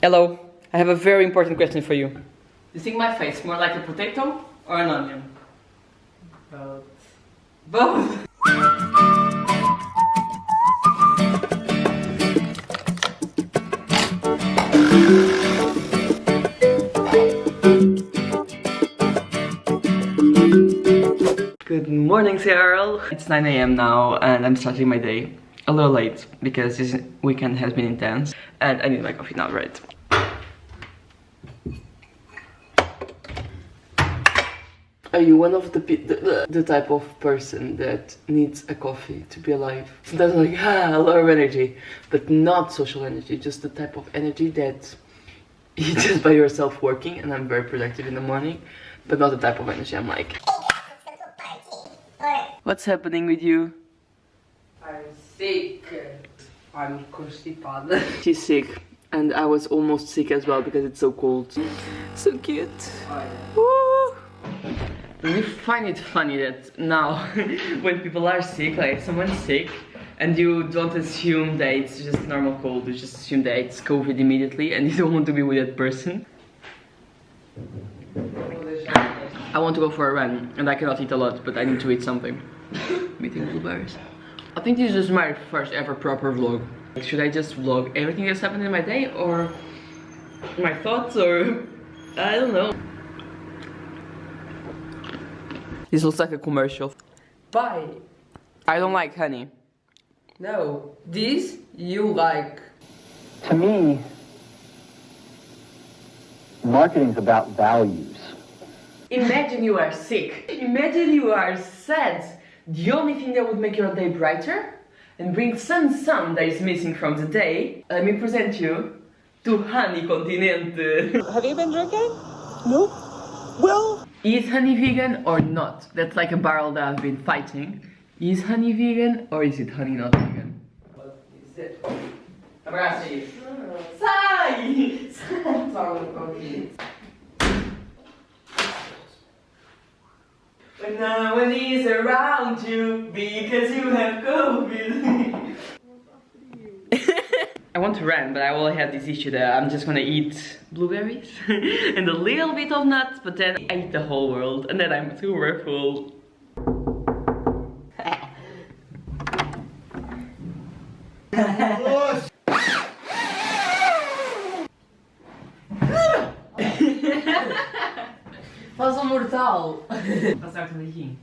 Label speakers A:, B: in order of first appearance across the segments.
A: Hello, I have a very important question for you. You think my face more like a potato or an onion?
B: Both.
A: Both! Good morning, Seattle. It's 9 AM now and I'm starting my day a little late because this weekend has been intense and I need my coffee now, right? Are you one of the type of person that needs a coffee to be alive? Sometimes like, a lot of energy, but not social energy, just the type of energy that you just by yourself working and I'm very productive in the morning, but not the type of energy I'm like, what's happening with you?
B: I'm sick. I'm constipada.
A: She's sick and I was almost sick as well because it's so cold. So cute. Woo! We find it funny that now when people are sick, like someone's sick and you don't assume that it's just normal cold, you just assume that it's COVID immediately and you don't want to be with that person. I want to go for a run and I cannot eat a lot, but I need to eat something. I'm eating blueberries. I think this is my first ever proper vlog. Should I just vlog everything that's happened in my day or my thoughts or I don't know. This looks like a commercial.
B: Bye.
A: I don't like honey.
B: No, this you like.
C: To me, marketing's about values.
A: Imagine you are sick. Imagine you are sad. The only thing that would make your day brighter and bring some sun that is missing from the day. Let me present you to Honey Continente.
D: Have you been drinking? No. Well,
A: is honey vegan or not? That's like a barrel that I've been fighting. Is honey vegan or is it honey not vegan?
B: What is it?
A: Abraço. Sai!
B: Sorry, okay.
A: When no one is around you because you have COVID. I want to run, but I will have this issue that I'm just gonna eat blueberries and a little bit of nuts, but then I eat the whole world and then I'm super full.
B: Faz um mortal.
A: Passar tudo aqui.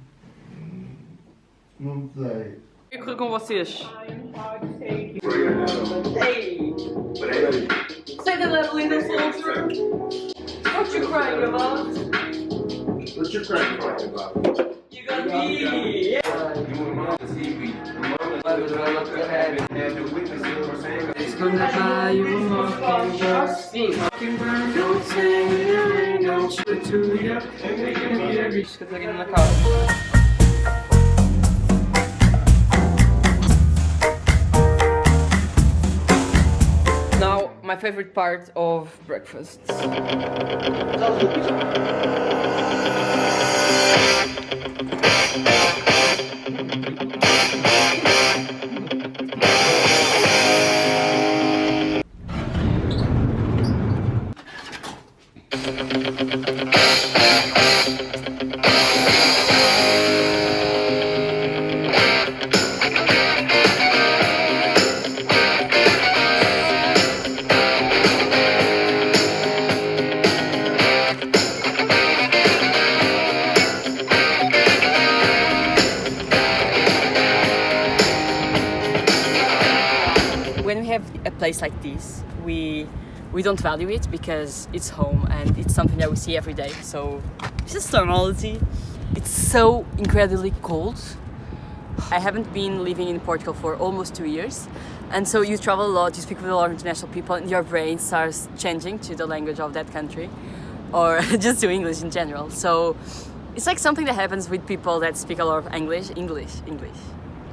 E: Não sei.
A: O que ocorreu com vocês?
B: Hey. Say the level in the filter. What you crying about?
E: What you crying about?
B: You got me.
A: It's gonna buy you a mockingbird. Don't say don't you to you. Bicho, que eu tô indo na casa. Now, my favorite part of breakfast. When we have a place like this, we don't value it because it's home and it's something that we see every day. So it's just normality. It's so incredibly cold. I haven't been living in Portugal for almost 2 years, and so you travel a lot, you speak with a lot of international people, and your brain starts changing to the language of that country, or just to English in general. So it's like something that happens with people that speak a lot of English.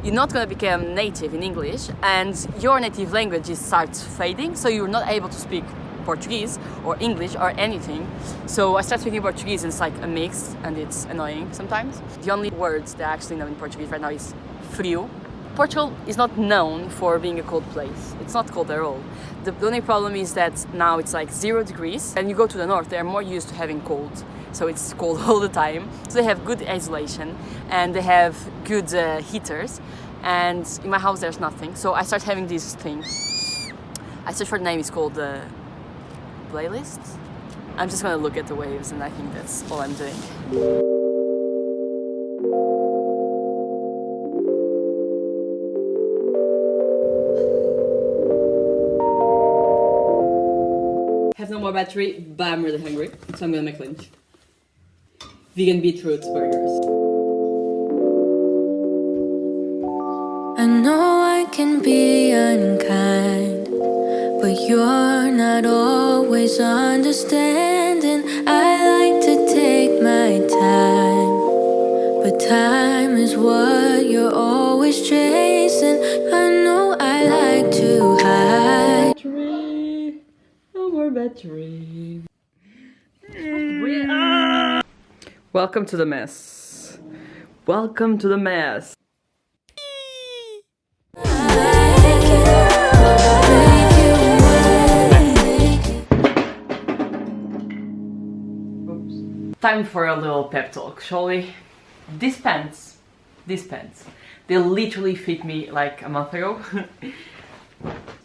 A: You're not going to become native in English and your native language starts fading, so you're not able to speak Portuguese or English or anything. So I start speaking Portuguese and it's like a mix and it's annoying sometimes. The only words that I actually know in Portuguese right now is frio Portugal is not known for being a cold place. It's not cold at all. The only problem is that now it's like 0 degrees, and you go to the north, they're more used to having cold, so it's cold all the time. So they have good isolation, and they have good heaters, and in my house there's nothing. So I start having these things. I search for the name, it's called playlist. I'm just gonna look at the waves, and I think that's all I'm doing. Have no more battery, but I'm really hungry, so I'm gonna make lunch. Vegan beetroot burgers.
F: I know I can be unkind, but you're not always understanding. I like to take my time, but time is what you're always chasing. I know I like to hide.
A: Battery, no more battery. Welcome to the mess. Welcome to the mess. Time for a little pep talk, shall we? These pants, they literally fit me like a month ago.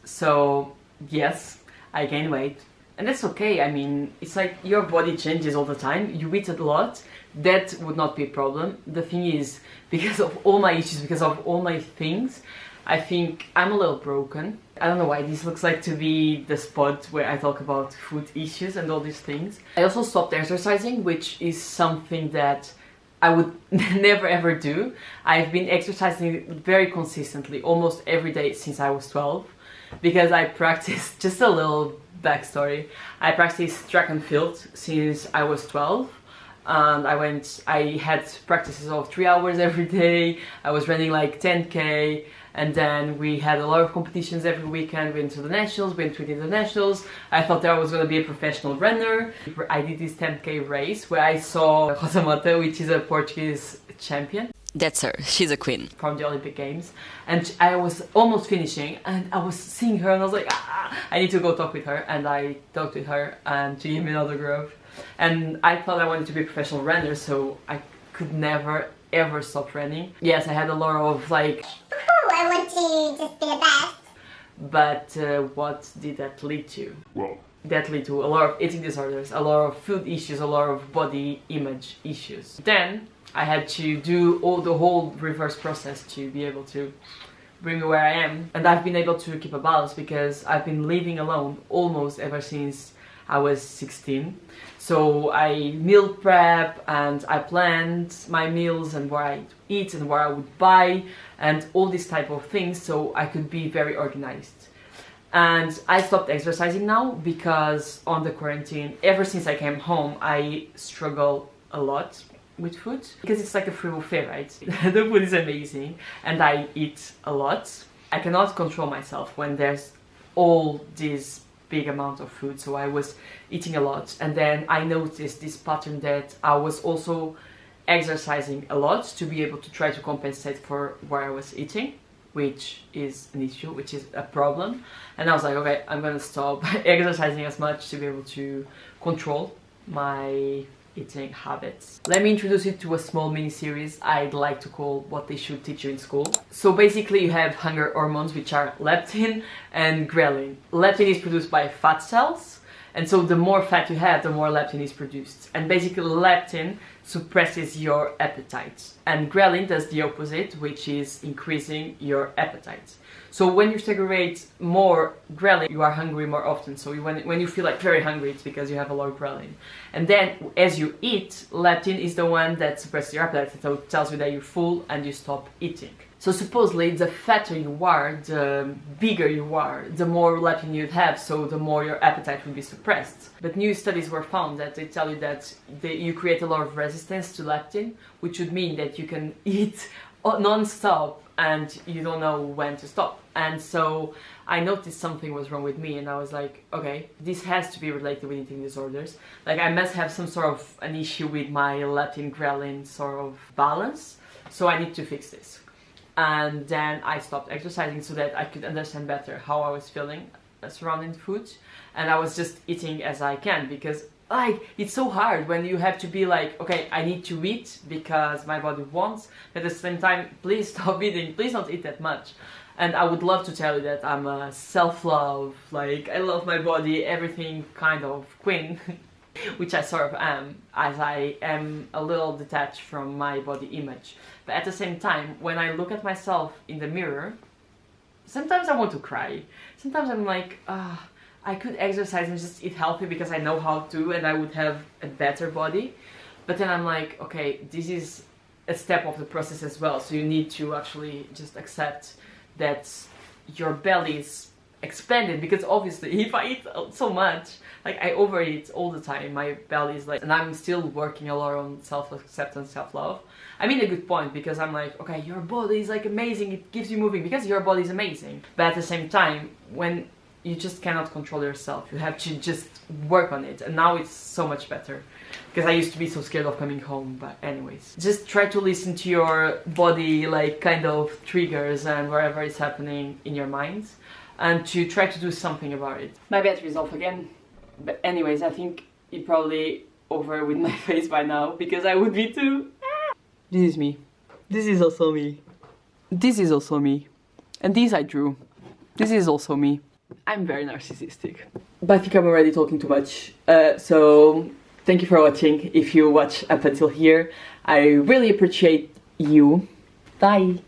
A: So, yes, I gained weight. And that's okay. I mean, it's like your body changes all the time. You eat a lot. That would not be a problem. The thing is, because of all my issues, because of all my things, I think I'm a little broken. I don't know why this looks like to be the spot where I talk about food issues and all these things. I also stopped exercising, which is something that I would never ever do. I've been exercising very consistently, almost every day since I was 12, because I practice, just a little backstory, I practiced track and field since I was 12. And I had practices of 3 hours every day. I was running like 10k, and then we had a lot of competitions every weekend. We went to the nationals, went to the internationals. I thought that I was going to be a professional runner. I did this 10k race where I saw Rosa Mota, which is a Portuguese champion. That's her, she's a queen. From the Olympic Games. And I was almost finishing, and I was seeing her, and I was like, I need to go talk with her. And I talked with her, and she gave me an autograph. And I thought I wanted to be a professional runner, so I could never ever stop running. Yes, I had a lot of like,
G: I want to just be the best.
A: But what did that lead to?
E: Well,
A: that lead to a lot of eating disorders, a lot of food issues, a lot of body image issues. Then I had to do the whole reverse process to be able to bring me where I am. And I've been able to keep a balance because I've been living alone almost ever since I was 16. So I meal prep, and I planned my meals and where I eat and where I would buy and all these type of things, so I could be very organized. And I stopped exercising now because on the quarantine, ever since I came home, I struggle a lot with food because it's like a free buffet, right? The food is amazing and I eat a lot. I cannot control myself when there's all these big amount of food, so I was eating a lot. And then I noticed this pattern that I was also exercising a lot to be able to try to compensate for where I was eating, which is an issue, which is a problem. And I was like, okay, I'm gonna stop exercising as much to be able to control my eating habits. Let me introduce you to a small mini series I'd like to call What They Should Teach You in School. So basically you have hunger hormones, which are leptin and ghrelin. Leptin is produced by fat cells, and so the more fat you have, the more leptin is produced. And basically leptin suppresses your appetite, and ghrelin does the opposite, which is increasing your appetite. So when you segregate more ghrelin, you are hungry more often. So when you feel like very hungry, it's because you have a lot of ghrelin. And then as you eat, leptin is the one that suppresses your appetite, so it tells you that you're full and you stop eating. So supposedly the fatter you are, the bigger you are, the more leptin you'd have, so the more your appetite would be suppressed. But new studies were found that they tell you that you create a lot of resistance to leptin, which would mean that you can eat non-stop and you don't know when to stop. And so I noticed something was wrong with me, and I was like, okay, this has to be related with eating disorders. Like I must have some sort of an issue with my leptin ghrelin sort of balance, so I need to fix this. and then I stopped exercising so that I could understand better how I was feeling surrounding food, and I was just eating as I can, because like it's so hard when you have to be like, okay, I need to eat because my body wants, but at the same time, please stop eating, please don't eat that much. And I would love to tell you that I'm a self-love, like I love my body, everything kind of queen, which I sort of am, as I am a little detached from my body image. But at the same time, when I look at myself in the mirror, sometimes I want to cry. Sometimes I'm like, I could exercise and just eat healthy because I know how to, and I would have a better body. But then I'm like, okay, this is a step of the process as well. So you need to actually just accept that your belly is expanded, because obviously if I eat so much, like I overeat all the time, my belly is like, and I'm still working a lot on self-acceptance, self-love. I mean a good point, because I'm like, okay, your body is like amazing, it keeps you moving because your body is amazing. But at the same time, when you just cannot control yourself, you have to just work on it, and now it's so much better. Because I used to be so scared of coming home, but anyways. Just try to listen to your body, like kind of triggers and wherever it's happening in your mind, and to try to do something about it. My battery is off again, but anyways, I think you're probably over with my face by now, because I would be too. This is me. This is also me. This is also me. And these I drew. This is also me. I'm very narcissistic. But I think I'm already talking too much, so thank you for watching. If you watch up until here, I really appreciate you. Bye!